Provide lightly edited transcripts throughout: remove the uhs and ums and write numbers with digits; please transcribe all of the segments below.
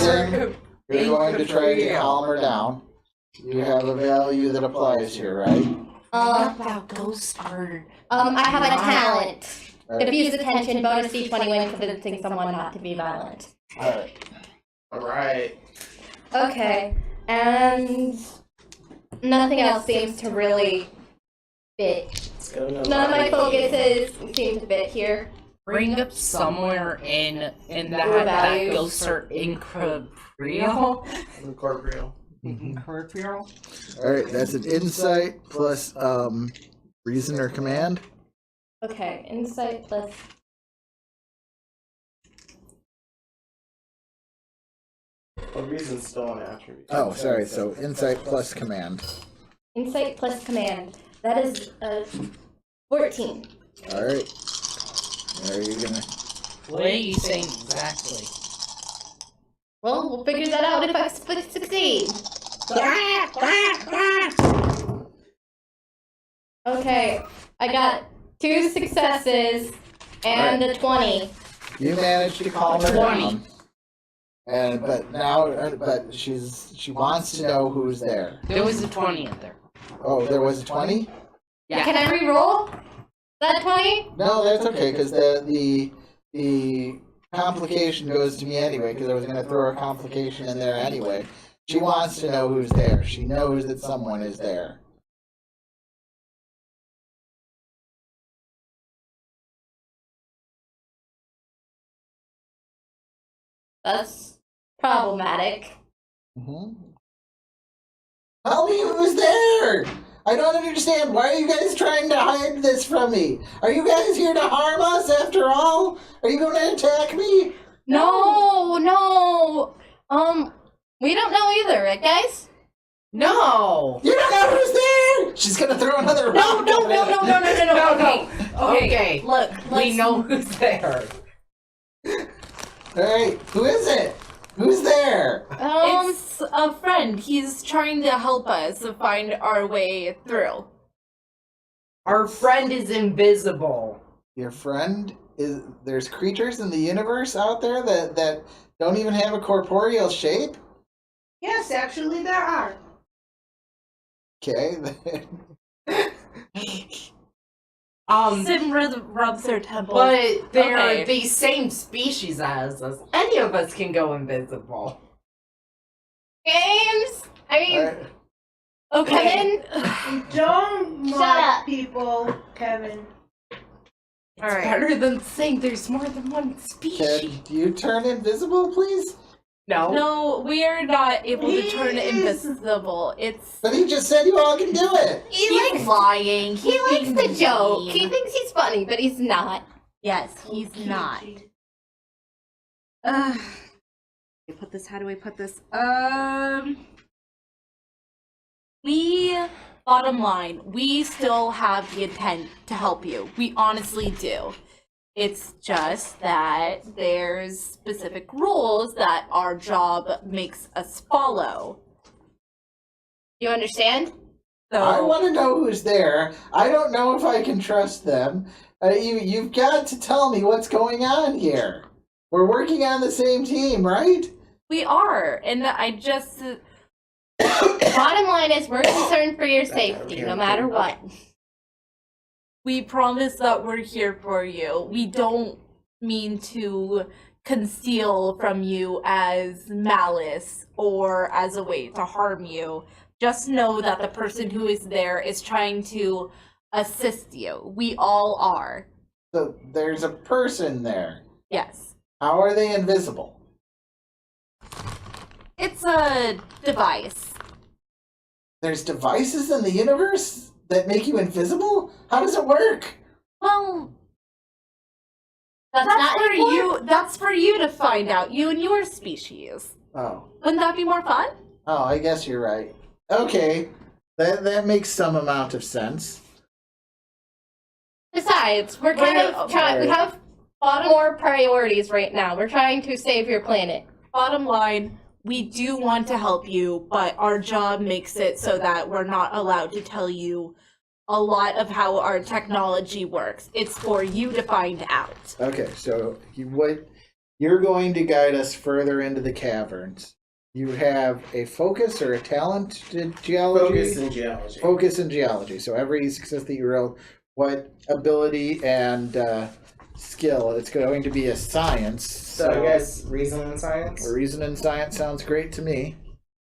reason you're going to try to calm her down. You have a value that applies here, right? What about ghosts are... I have a talent. Diffuse attention, bonus D20 when convincing someone not to be violent. Alright. Okay, and nothing else seems to really fit. None of my focuses seem to fit here. Bring up somewhere in that ghosts are incorporeal. Incorporeal. Incorporeal. Alright, that's an insight plus reason or command. Okay, insight plus... Well, reason's still an attribute. Oh, sorry, so insight plus command. Insight plus command. That is 14. Alright. Are you gonna... What are you saying exactly? Well, we'll figure that out if I succeed. Okay, I got 2 successes and a 20. You managed to calm her down. But she wants to know who's there. There was a 20 in there. Oh, there was a 20? Yeah. Can I re-roll that 20? No, that's okay, because the complication goes to me anyway, because I was going to throw a complication in there anyway. She wants to know who's there. She knows that someone is there. That's problematic. Tell me who's there! I don't understand. Why are you guys trying to hide this from me? Are you guys here to harm us after all? Are you going to attack me? No. We don't know either, right, guys? No! You don't know who's there! She's gonna throw another rock. No. Okay. Look, we know who's there. Alright, who is it? Who's there? It's a friend. He's trying to help us find our way through. Our friend is invisible. Your friend is... There's creatures in the universe out there that don't even have a corporeal shape? Yes, actually there are. Okay. Sim rubs her temple. But they're Okay. the same species as us. Any of us can go invisible. Games? I mean, Alright. Okay. Kevin? Don't Shut mock up. people, Kevin. It's better than saying there's more than one species. Can you turn invisible, please? No, we are not able to turn invisible. It's But he just said you all can do it. He's lying. He likes the joke. He thinks he's funny, but he's not. yes, he's not. How do I put this? Bottom line, we still have the intent to help you. We honestly do. It's just that there's specific rules that our job makes us follow. You understand? So I want to know who's there. I don't know if I can trust them. You've got to tell me what's going on here. We're working on the same team, right? we are, and I just Bottom line is we're concerned for your safety, no matter what. we promise that we're here for you. We don't mean to conceal from you as malice or as a way to harm you. Just know that the person who is there is trying to assist you. We all are. So there's a person there. Yes. How are they invisible? It's a device. There's devices in the universe that make you invisible? How does it work? Well, That's not for important. you. That's for you to find out. You and your species. Oh. Wouldn't that be more fun? Oh, I guess you're right. Okay. That makes some amount of sense. Besides, we're kind of trying. We have more priorities right now. We're trying to save your planet. Bottom line, we do want to help you, but our job makes it so that we're not allowed to tell you a lot of how our technology works. It's for you to find out. Okay, so You're going to guide us further into the caverns. You have a focus or a talent to geology? Focus in geology. Focus in geology. So every success that you roll, what ability and skill? It's going to be a science. So I guess reason and science. A reason and science sounds great to me.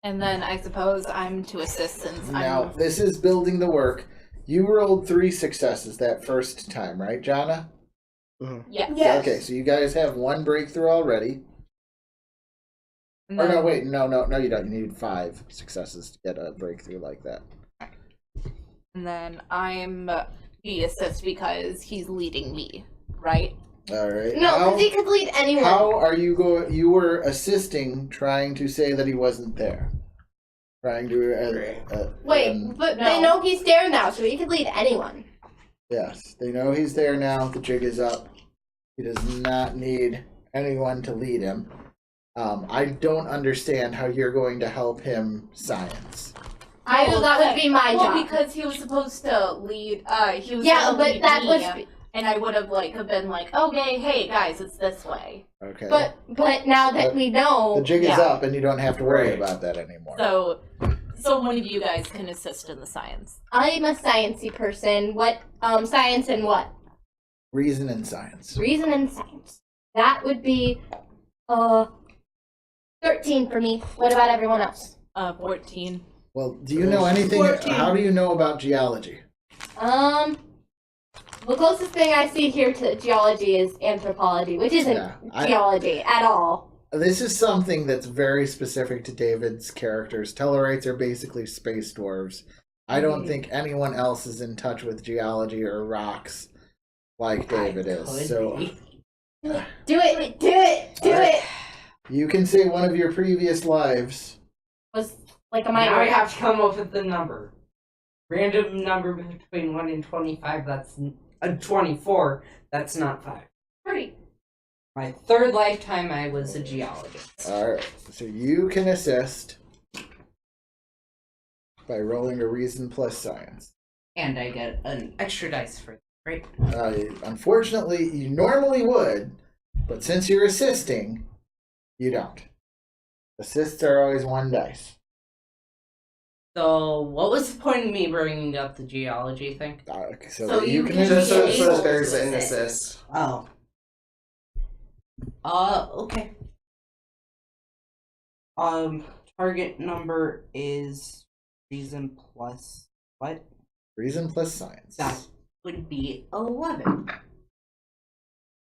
And then I suppose I'm to assist since Now, I'm. this is building the work. You rolled 3 successes that first time, right, Jonna? Yeah. Yes. Okay, so you guys have 1 breakthrough already. And Or then, no, wait, no, you don't. You need 5 successes to get a breakthrough like that. and then I'm the assist because he's leading me, right? All right. No, because he could lead anyone. How are you going? You were assisting, trying to say that he wasn't there. Trying to. Wait, but no. they know he's there now, so he could lead anyone. Yes, they know he's there now. The jig is up. He does not need anyone to lead him. I don't understand how you're going to help him science. I know that would be my Well, job. because he was supposed to lead. He was. Yeah, gonna but lead that me, was. And I would have been like, okay, hey guys, it's this way. Okay. But now that But we know, the jig is yeah. up, and you don't have to worry Right. about that anymore. So one of you guys can assist in the science. I'm a sciencey person. What science and what? Reason and science. Reason and science. That would be 13 for me. What about everyone else? 14. Well, do you know anything? 14. How do you know about geology? The closest thing I see here to geology is anthropology, which isn't Yeah, geology at all. This is something that's very specific to David's characters. Tellarites are basically space dwarves. I don't think anyone else is in touch with geology or rocks like David is. So Do it! you can say one of your previous lives. Was like a Now I minor. have to come up with the number. Random number between 1 and 25, that's 24, that's not 5. 3. My 3rd lifetime, I was a geologist. Alright, so you can assist by rolling a reason plus science. And I get an extra dice for that, right? Unfortunately, you normally would, but since you're assisting, you don't. Assists are always 1 dice. So, what was the point of me bringing up the geology thing? So So that you you can can Just so, be so able there's to an assist. assist. Oh. Okay. Target number is reason plus what? Reason plus science. That would be 11.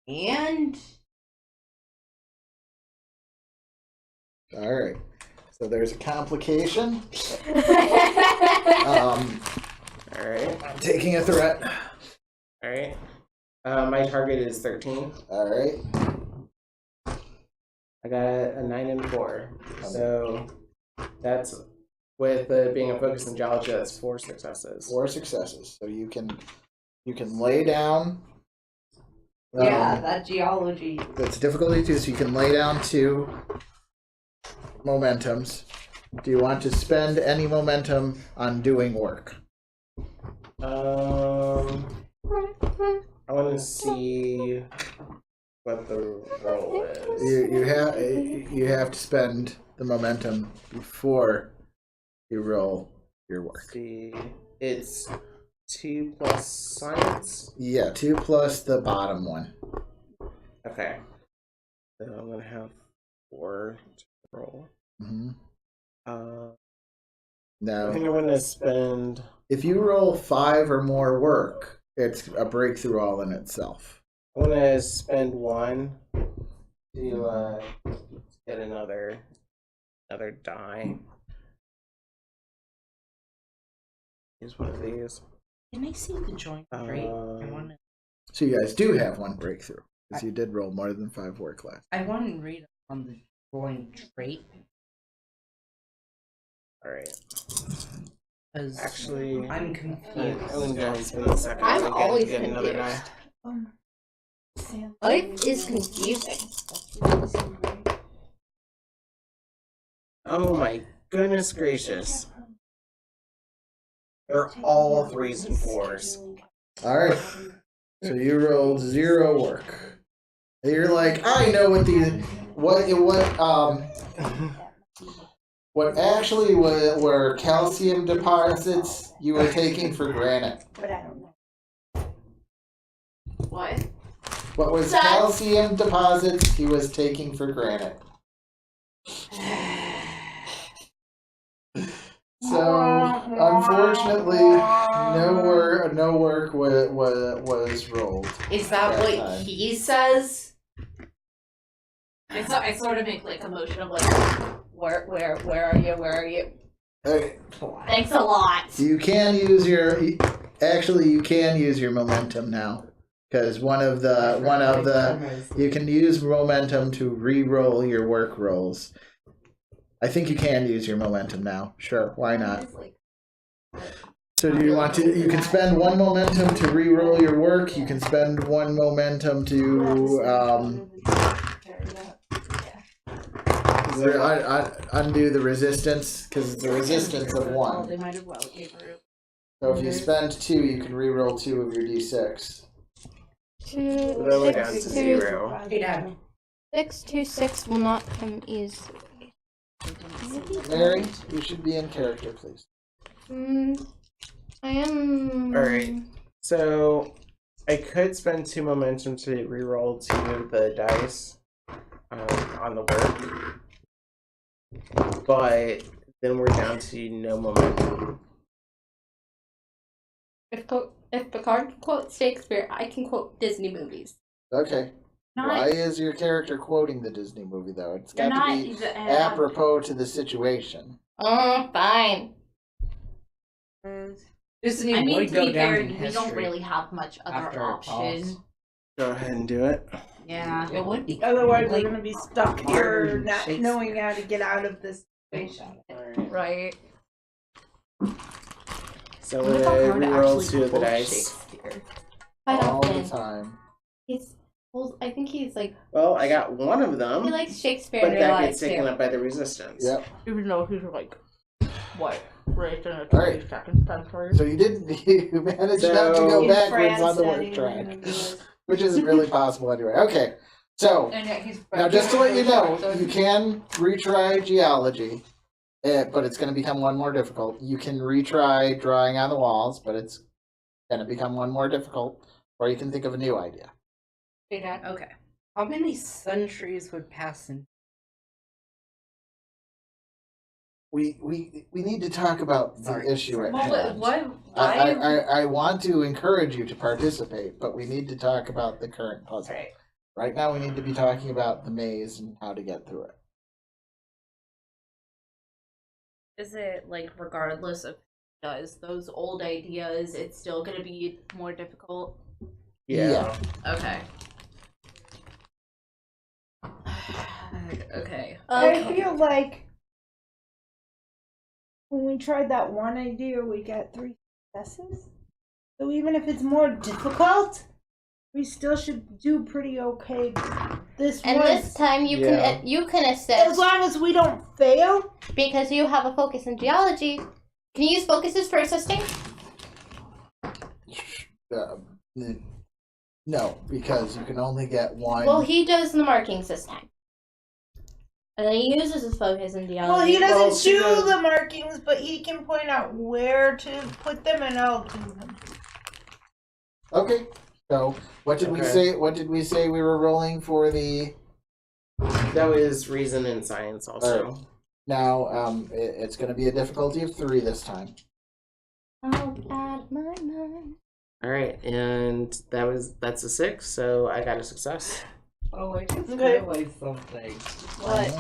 And Alright. So there's a complication. Alright. I'm taking a threat. Alright. My target is 13. Alright. I got a 9 and 4. So that's with being a focus in geology, that's 4 successes. 4 successes. So you can lay down. yeah, that geology. That's difficulty 2, so you can lay down 2 momentums. Do you want to spend any momentum on doing work? I want to see what the roll is. You have to spend the momentum before you roll your work. See, it's 2 plus science. Yeah, 2 plus the bottom one. Okay. So I'm gonna have 4 to roll. Mm-hmm. I I think I'm gonna spend. if you roll 5 or more work, it's a breakthrough all in itself. I'm gonna spend 1 to get another die. Use one of these. Can I see the joint trait? I want So you guys do have 1 breakthrough because you did roll more than 5 work last. to read on the joint trait. Alright. Because Actually, I'm I'm confused. gonna go ahead and spend a second. I'm to always get another die. confused. Life is confusing. Oh my goodness gracious. They're all 3s and 4s. Alright. So you rolled 0 work. You're like, I know what what actually were calcium deposits you were taking for granite. But I don't know. What? What was calcium deposits he was taking for granite? So unfortunately, no work was rolled. Is that That what time. he says? I sort of make like a motion of like, where are you? Where are you? Okay. Thanks a lot. You can use your momentum now, because one of the you can use momentum to re-roll your work rolls. I think you can use your momentum now. Sure, why not? So do you want to? You can spend one momentum to re-roll your work. You can spend one momentum to undo the resistance, because it's a resistance of one. They might have well gave her. So if you spend 2, you can re-roll 2 of your d6. Then we're down to 0. Hey, Dad. 6 to 6 will not come easily. Mary, you should be in character, please. I am. Alright. So I could spend 2 momentum to re-roll 2 of the dice on the work. But then we're down to no momentum. If Picard quotes Shakespeare, I can quote Disney movies. Okay. Why is your character quoting the Disney movie, though? It's got to be apropos to the situation. Fine. Disney I mean, would to go be down fair, in we history. don't really have much other after our option. pause. Go ahead and do it. Yeah. It would be. Otherwise, like, we're gonna be stuck here, modern not Shakespeare. knowing how to get out of this situation. Right. So What if I Picard re-roll actually 2 of the quotes dice. Shakespeare? Quite All the often. time. He's. Well, I think he's like. Well, I got one of them, He likes Shakespeare but in real that life gets taken too. up by the resistance. Yep. Even though he's like, what? Right in a Alright. 22nd century. So you managed not to go In backwards France, on the not work even track, in the US. which isn't really possible anyway. Okay. So, And yet he's now just to let you know, you can retry geology, but it's going to become one more difficult. You can retry drawing on the walls, but it's going to become one more difficult, or you can think of a new idea. Okay. How many centuries would pass in? We need to talk about the Sorry. issue at Well, hand. what? I want to encourage you to participate, but we need to talk about the current puzzle. Right. Right now, we need to be talking about the maze and how to get through it. Is it like regardless of who does those old ideas, it's still gonna be more difficult? Yeah. Okay. Okay. I feel like when we tried that one idea, we got 3 successes. So even if it's more difficult, we still should do pretty okay. This And one, this time you Yeah. can as assist long as we don't fail. because you have a focus in geology. Can you use focuses for assisting? No, because you can only get one. Well, he does the markings this time. And then he uses his focus in geology. Well, he Well, doesn't she do does- the markings, but he can point out where to put them, and I'll do them. Okay. So, what did we Okay. say? What did we say we were rolling for the? That was reason and science also. Alright. Now, it's going to be a difficulty of 3 this time. I'll add my mind. Alright, and that's a 6, so I got a success. Oh, I just Okay. realized something. What?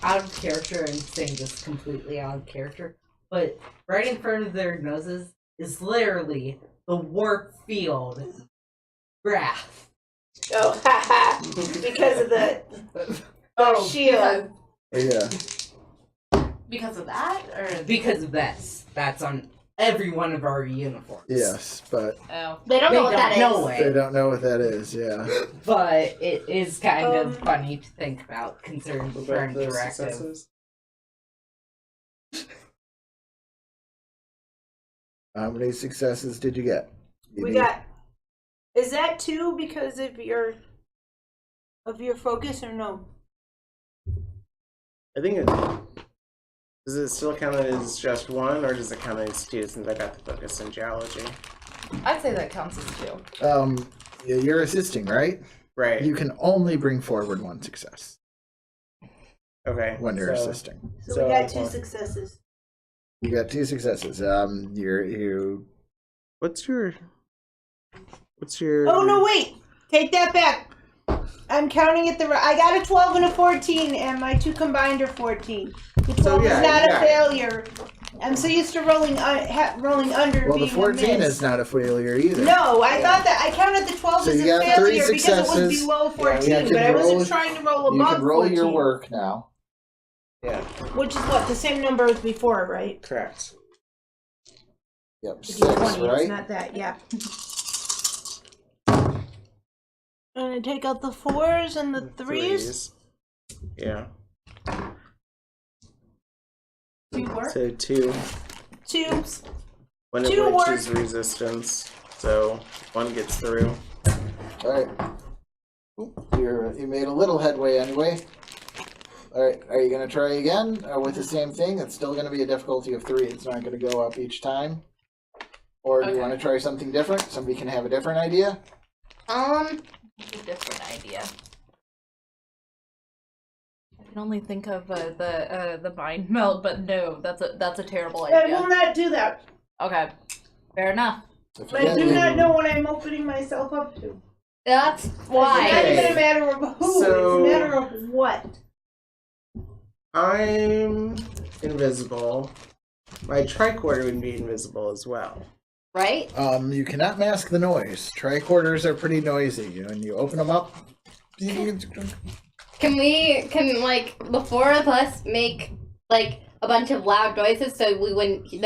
Out of character and saying this completely out of character, but right in front of their noses is literally the warp field graph. Oh, haha! Because of the Oh, shield. Yeah. Because of that, or because of this. That's on every one of our uniforms. Yes, but oh, They don't They know what that don't know is. they it, don't know what that is. Yeah. but it is kind of Um, funny to think about considering the What about current the directive. successes? How many successes did you get? We got. Is that 2 because of your of your focus or no? I think does it still count as just one, or does it count as two since I got the focus in geology? I'd say that counts as 2. You're assisting, right? Right. You can only bring forward one success Okay. when you're assisting. So we got 2 successes. You got 2 successes. You. What's your? Oh no! Wait, take that back. I'm counting it I got a 12 and a 14, and my 2 combined are 14. The 12 is not a failure. I'm so used to rolling under. Well, the being 14 a miss. is not a failure either. No, I thought that I counted the 12 So as you a got 3 failure because it successes. was below 14, Yeah, but I wasn't trying to roll You above can roll 14. your work now. Yeah. Which is what the same number as before, right? Correct. Yep, It's 6, 20, right? It's not that, yeah. I'm gonna take out the 4s and the 3s. Yeah. 2 work? So 2. 2. One Two of which work. is resistance, so 1 gets through. Alright. You made a little headway anyway. Alright, are you going to try again with the same thing? It's still going to be a difficulty of 3. It's not going to go up each time. Or do you Okay. want to try something different? Somebody can have a different idea? A different idea. I can only think of the mind meld, but no, that's a terrible I idea. will not do that. Okay, fair enough. If I do not know what I'm opening myself up to. That's It's why. not even a matter of who, So- it's a matter of what. I'm invisible. My tricorder would be invisible as well. Right? You cannot mask the noise. Tricorders are pretty noisy. When you open them up, Can like the 4 of us make like a bunch of loud noises so they wouldn't hear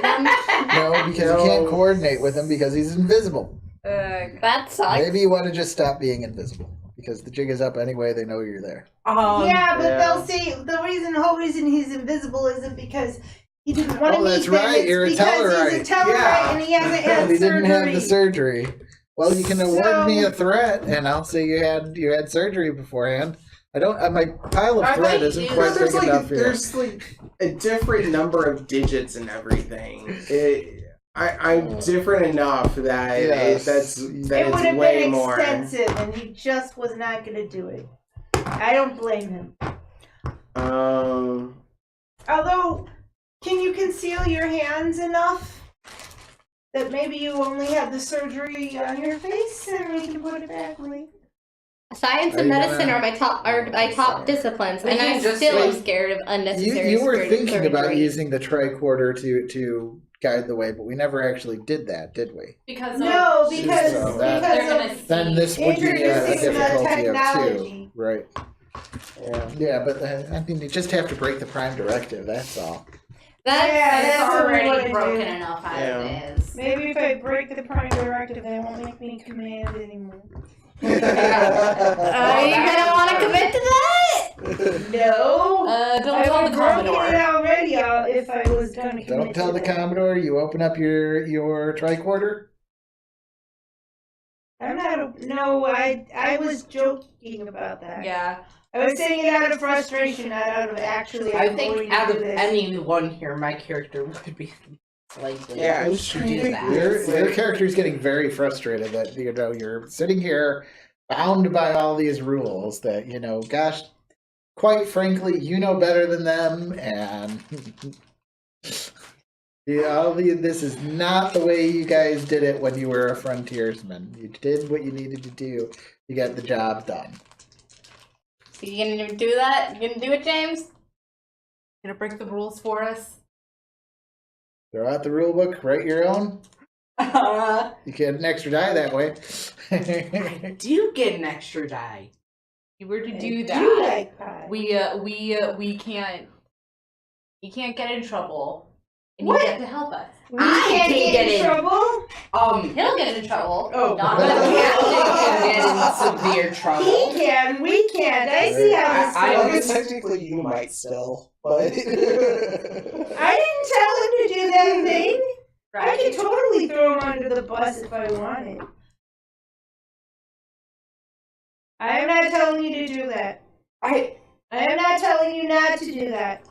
them? no, because you can't coordinate with him because he's invisible. That sucks. Maybe you want to just stop being invisible because the jig is up anyway. They know you're there. Yeah, but yeah. they'll say the whole reason he's invisible isn't because he didn't want to Oh, meet that's them. right, It's you're a because Tellarite. he's a Tellarite Yeah. and he hasn't had He surgery. didn't have the surgery. Well, you can award So- me a threat, and I'll say you had surgery beforehand. I don't. My pile of I threat think isn't you- quite big enough here. There's like a different number of digits and everything. I'm different enough that Yes. It it's would have way been more. extensive, and he just was not going to do it. I don't blame him. Although, can you conceal your hands enough that maybe you only had the surgery on your face, and we can put it back later? Science Are and you medicine gonna- are my top disciplines, and can't I'm just still like- scared of unnecessary You were thinking surgery. about using the tricorder to guide the way, but we never actually did that, did we? Because No, because So that- they're gonna of Then this would be a Introducing the difficulty of 2, technology. right? Yeah. Yeah, but I mean, you just have to break the prime directive. That's all. That's Yeah, It's that's what we already wanna broken do. enough as Yeah. it is. Maybe if I break the prime directive, they won't make me command anymore. Are you gonna want to commit to that? No. don't I tell would the have broken Commodore. it already if I was going to commit Don't tell to the that. Commodore. You open up your tricorder. I'm not. No, I was joking about that. Yeah, I was saying it out of frustration, not out of actually. I I'm think going to out do of this. anyone here, my character would be slightly Yeah, I'm to sure do you- that. Your character's getting very frustrated that you're sitting here bound by all these rules that gosh, quite frankly, you know better than them, and this is not the way you guys did it when you were a frontiersman. You did what you needed to do to get the job done. So you gonna do that? You gonna do it, James? Gonna break the rules for us. Throw out the rule book, write your own. You get an extra die that way. Do you get an extra die? If you were to I do do that, like pie. we can't get in trouble, and What? you get to help us. We I can't can get get in in. trouble. He'll get in trouble. Oh, Not but us. Captain can get in severe He trouble. can. We can't. I see how this I I goes. guess technically you might still, but I didn't tell him to do that thing. I could totally throw him under the bus if I wanted. I am not telling you to do that. I am not telling you not to do that.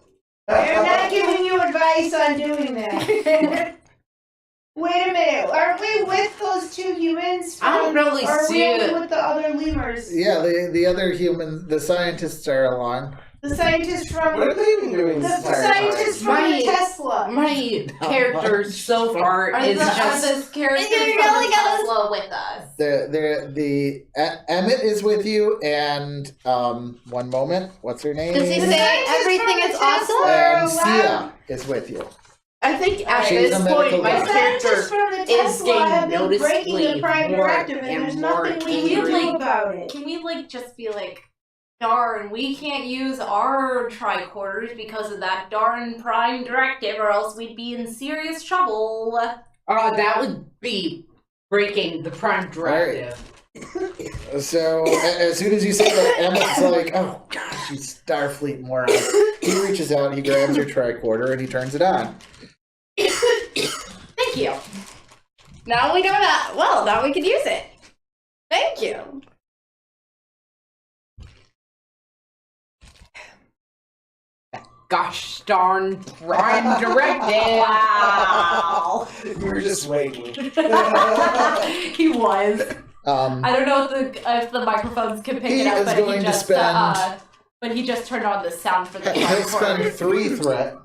I am not giving you advice on doing that. Wait a minute, aren't we with those two humans? I don't really or are see we only it. with the other lemurs? Yeah, the other humans, the scientists are along. The scientists from What are they even doing the this entire scientists from My- Tesla. My character so far Are is this just. characters You're from really gonna- Tesla with us? Emmett is with you, and one moment, what's her name? Does he The say scientists everything from is Tesla awesome? are And allowed- Sia is with you. I think at She's this a point, medical my doctor. The scientists character from the is Tesla have getting been breaking the noticeably Prime more Directive, and there's and more nothing we can angry. do about it. Can we like just be like, darn, we can't use our tricorders because of that darn prime directive, or else we'd be in serious trouble. That would be breaking the Prime Directive. So as soon as you say that, Emmett's like, "Oh gosh, you Starfleet moron!" He reaches out, he grabs your tricorder, and he turns it on. Thank you. Now we know that. Well, now we can use it. Thank you. Gosh darn Prime Directive! Wow. You were just waiting. He was. Um, I don't know if the microphones can pick He it up, is but going he to just spend- but he just turned on the sound for the he'll spend tricorder. 3 threat.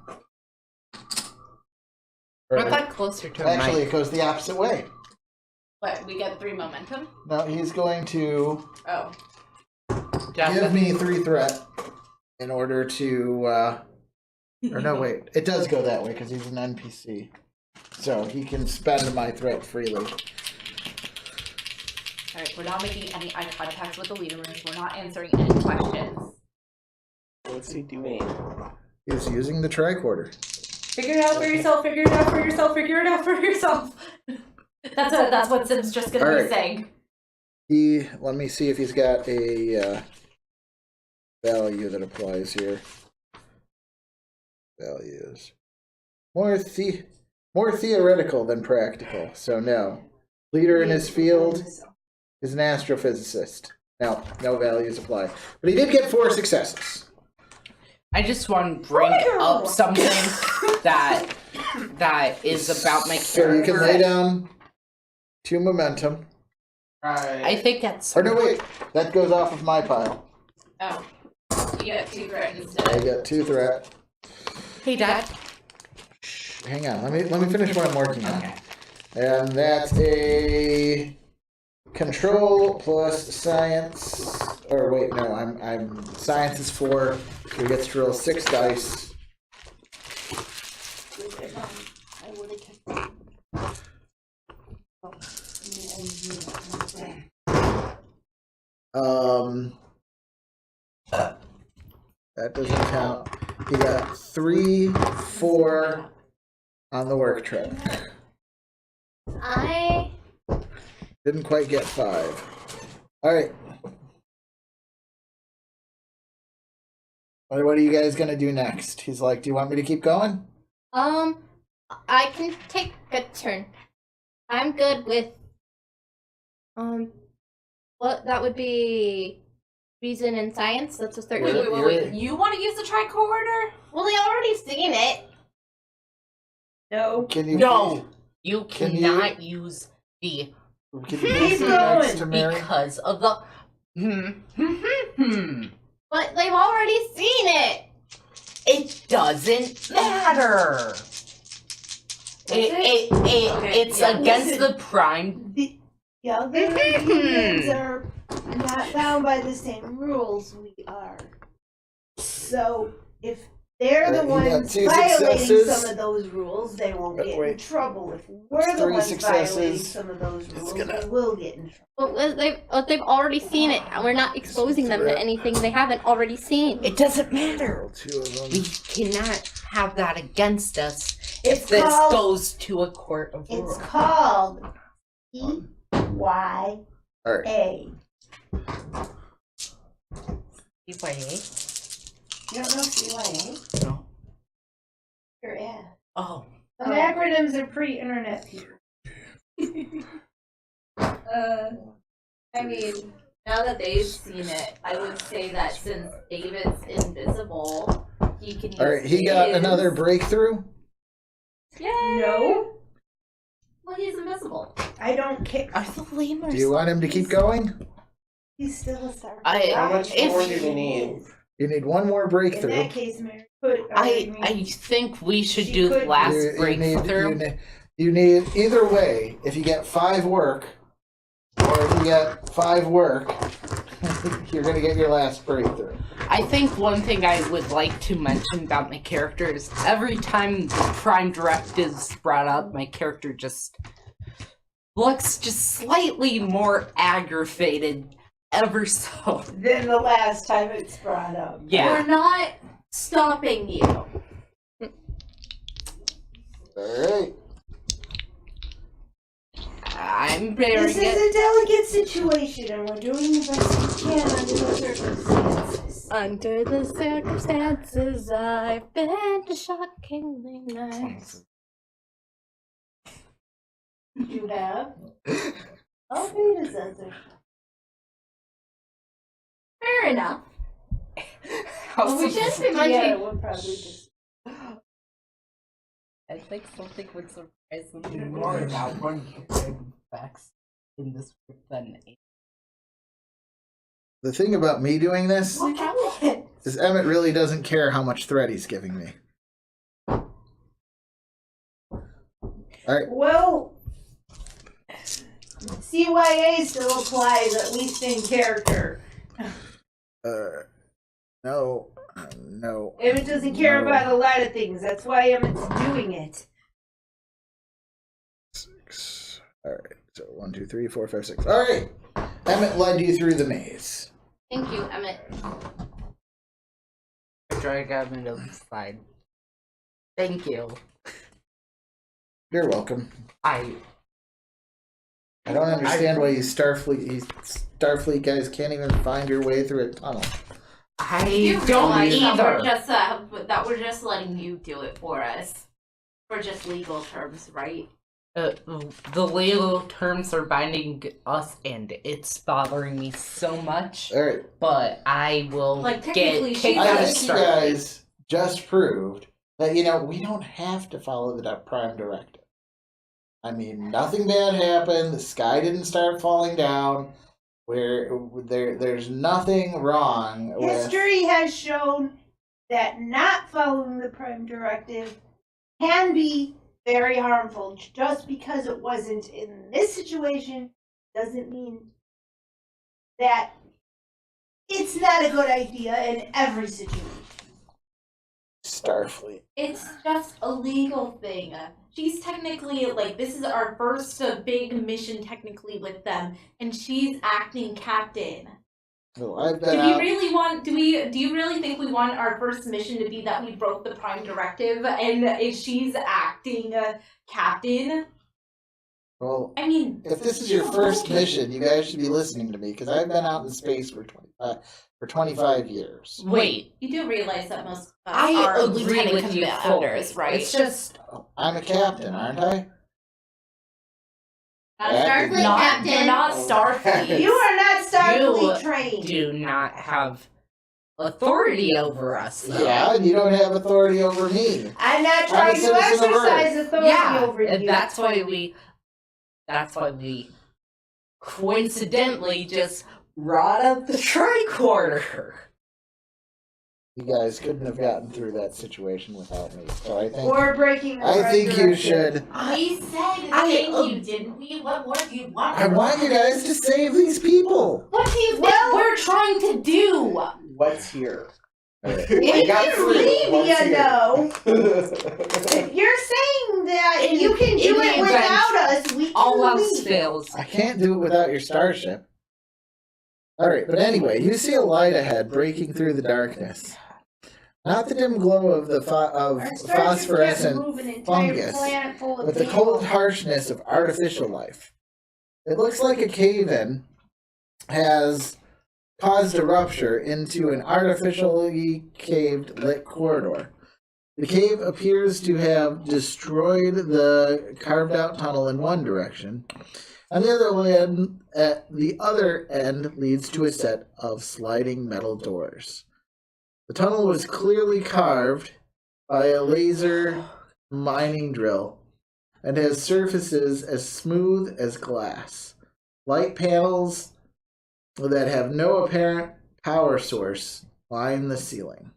I thought closer to Actually, it goes the opposite way. What, we get 3 momentum? No, he's going to Oh. give me 3 threat in order to. Or no, wait. It does go that way because he's an NPC, so he can spend my threat freely. Alright, we're not making any eye contact with the leaders. We're not answering any questions. What's he doing? He's using the tricorder. Figure it out for yourself, figure it out for yourself, figure it out for yourself. That's what Sim's just gonna Alright. be saying. Let me see if he's got a value that applies here. Values. More theoretical than practical, so no. Leader in his field is an astrophysicist. No values apply. But he did get 4 successes. I just want to bring up something that is about my So you character. can lay down 2 momentum. I think that's. Or no, wait. That goes off of my pile. Oh. You get 2 threat I instead. got 2 threat. Hey, Dad. Hang on. Let me finish what I'm working on. And that's a control plus science. Or wait, no, I'm science is 4. So he gets to roll 6 dice. That doesn't count. He got 3, 4 on the work trip. I Didn't quite get 5. All right. What are you guys gonna do next? He's like, "Do you want me to keep going?" I can take a turn. I'm good with what that would be reason and science. That's a 13. Wait. You want to use the tricorder? Well, they already seen it. No. Can you? No, you Can you- cannot use the Can you please sit going, next to Mary? because of the. But they've already seen it. It doesn't matter. It's yeah, against listen. the prime. The other humans are not bound by the same rules we are. So if they're the Alright, you got ones 2 violating successes. some of those rules, they won't get in Wait. trouble. If we're the 3 ones successes. violating some of those rules, gonna- we will get in trouble. But they've already seen it. And we're not exposing them to anything they haven't already seen. It doesn't matter. Roll 2 of them. We cannot have that against us It's if this called- goes to a court of law. It's called EYA. All right. EYA? You don't know CYA? No. Sure, yeah. Oh. Some acronyms are pre-internet people. I mean, Now that they've seen it, I would say that since David's invisible, he can use Alright, he got his- another breakthrough. Yay! No, Well, he's invisible. I don't care. Are the lemurs? Do you want him to keep going? He's still a star. How much more do we need? You need one more In breakthrough. that case, Mary could. I think we should She do could- last You breakthrough. you need either way. If you get 5 work, or if you get 5 work, you're gonna get your last breakthrough. I think one thing I would like to mention about my character is every time the Prime Direct is brought up, my character just looks just slightly more aggravated ever so. Then the last time it's brought up. Yeah. We're not stopping you. Alright. I'm This bearing is it. a delicate situation, and we're doing the best we can under the circumstances. Under the circumstances, I've been shockingly nice. You have? I'll pay the censor. Fair enough. How We should be Yeah, munching. we'll probably just. I think something would surprise them more about one random facts in this group than The thing about me doing this We probably is Emmett really doesn't care how much thread he's giving me. Well, CYA still applies, at least in character. No. No. Emmett doesn't care No. about a lot of things. That's why Emmett's doing it. 6. Alright. So 1, 2, 3, 4, 5, 6. Alright. Emmett led you through the maze. Thank you, Emmett. drag him into the side. Thank you. You're welcome. I I don't understand why you Starfleet guys can't even find your way through a tunnel. You don't realize either. that we're just letting you do it for us. For just legal terms, right? The legal terms are binding us, and it's bothering me so much. Alright. But I will Like, get technically, kicked she's out I of think you Starfleet. guys just proved that, we don't have to follow the Prime Directive. I mean, nothing bad happened. The sky didn't start falling down. There's nothing wrong with. History has shown that not following the Prime Directive can be very harmful. Just because it wasn't in this situation doesn't mean that it's not a good idea in every situation. Starfleet. It's just a legal thing. She's technically, this is our first big mission technically with them, and she's acting captain. Well, I've Do been we out. really want, do you really think we want our first mission to be that we broke the Prime Directive, and if she's acting captain? Well, I mean, if this is your first mission, you guys should be listening to me, because I've been out in space for 25 years. Wait, you do realize that most of us I are agree lieutenant with you commanders, fully. right? It's just I'm a captain, aren't I? Not Captain. Starfleet, Captain. You're not Starfleet. You are not Starfleet You trained. do not have authority over us. Though. Yeah, and you don't have authority over me. I'm not I'm a trying to citizen of exercise authority Yeah, over and you. that's why we coincidentally just brought up the tricorder. You guys couldn't have gotten through that situation without me. So I think Or breaking the I Prime think you Directive. should. We said I- thank you, didn't we? What more do you want? I want you guys to save these people. What do you think Well- we're trying to do? What's here? Alright. If got you three. leave, What's you here? know. If you're saying that In- you can do in it the without event us, we can All else leave. fails. I can't do it without your starship. Alright, but anyway, you see a light ahead breaking through the darkness. Not the dim glow of the Our starship can't phosphorescent move an entire fungus, planet full of but the people. cold harshness of artificial life. It looks like a cave-in has caused a rupture into an artificially caved lit corridor. The cave appears to have destroyed the carved-out tunnel in one direction. On the other end leads to a set of sliding metal doors. The tunnel was clearly carved by a laser mining drill and has surfaces as smooth as glass. Light panels that have no apparent power source line the ceiling.